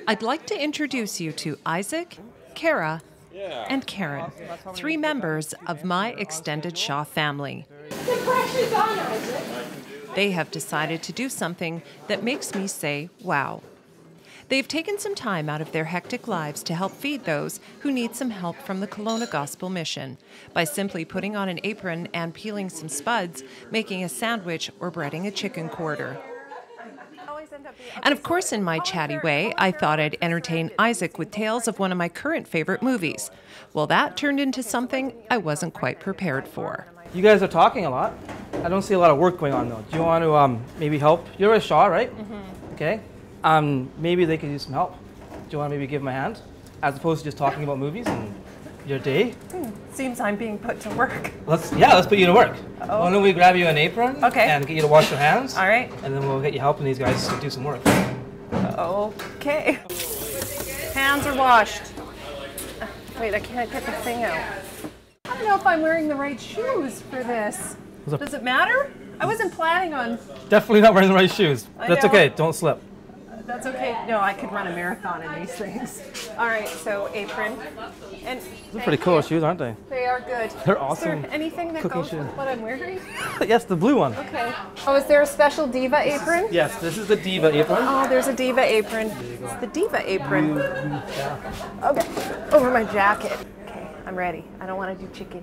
I'd like to introduce you to Isaac, Kara, and Karen, 3 members of my extended Shaw family. The pressure's on, Isaac. They have decided to do something that makes me say, wow. They've taken some time out of their hectic lives to help feed those who need some help from the Kelowna Gospel Mission by simply putting on an apron and peeling some spuds, making a sandwich, or breading a chicken quarter. And of course, in my chatty way, I thought I'd entertain Isaac with tales of one of my current favorite movies. Well, that turned into something I wasn't quite prepared for. You guys are talking a lot. I don't see a lot of work going on though. Do you want to maybe help? You're a Shaw, right? Mm-hmm. Okay. Maybe they could use some help. Do you want to maybe give them a hand? As opposed to just talking about movies and your day? Seems I'm being put to work. Let's put you to work. Oh. Why don't we grab you an apron and get you to wash your hands? All right. And then we'll get you helping these guys do some work. Okay. Hands are washed. Wait, I can't get the thing out. I don't know if I'm wearing the right shoes for this. Does it matter? I wasn't planning on... Definitely not wearing the right shoes. That's okay, don't slip. That's okay. No, I could run a marathon in these things. All right, so apron. And these are pretty cool shoes, aren't they? They are good. They're awesome. Is there anything that goes with what I'm wearing? Yes, the blue one. Okay. Oh, is there a special Diva apron? Yes, this is the Diva apron. Oh, there's a Diva apron. It's the Diva apron. Okay, over my jacket. Okay, I'm ready. I don't want to do chicken.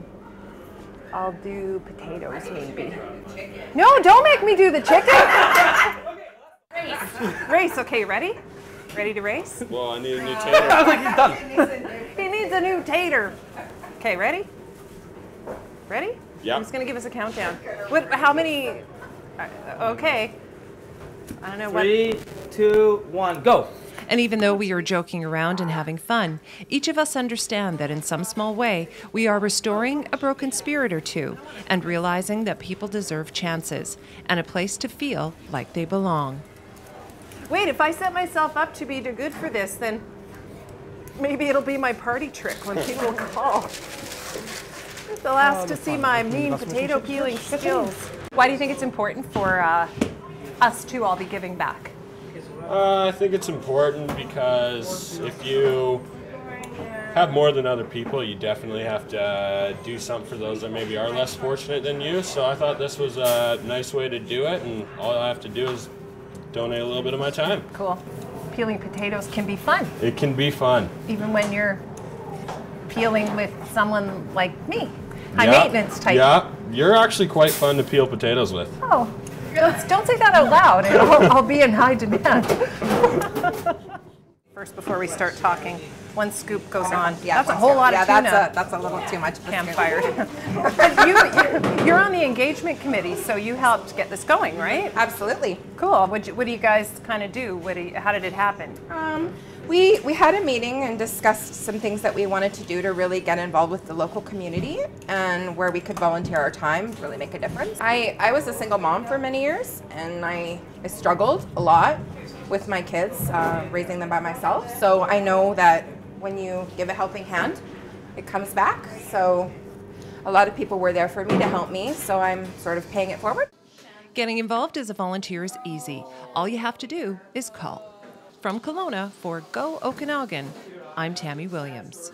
I'll do potatoes, maybe. No, don't make me do the chicken! Race, okay, ready? Ready to race? Well, I need a new tater. I was like, he's done. He needs a new tater. Okay, ready? Ready? Yeah. He's gonna give us a countdown. What? How many? Okay. I don't know what. 3, 2, 1, go. And even though we are joking around and having fun, each of us understand that in some small way, we are restoring a broken spirit or two and realizing that people deserve chances and a place to feel like they belong. Wait, if I set myself up to be too good for this, then maybe it'll be my party trick when people call. They'll ask to see my mean potato peeling skills. Why do you think it's important for us to all be giving back? I think it's important because if you have more than other people, you definitely have to do something for those that maybe are less fortunate than you. So I thought this was a nice way to do it, and all I have to do is donate a little bit of my time. Cool. Peeling potatoes can be fun. It can be fun. Even when you're peeling with someone like me. High maintenance type. Yeah, you're actually quite fun to peel potatoes with. Oh. Don't say that out loud, and I'll be in high demand. First, before we start talking, 1 scoop goes on. Yeah, that's a whole lot of tuna. That's a little too much. Campfire. You're on the engagement committee, so you helped get this going, right? Absolutely. Cool. What do you guys kind of do? How did it happen? We had a meeting and discussed some things that we wanted to do to really get involved with the local community and where we could volunteer our time, really make a difference. I was a single mom for many years, and I struggled a lot with my kids, raising them by myself. So I know that when you give a helping hand, it comes back. So a lot of people were there for me to help me, so I'm sort of paying it forward. Getting involved as a volunteer is easy. All you have to do is call. From Kelowna for Go Okanagan, I'm Tammy Williams.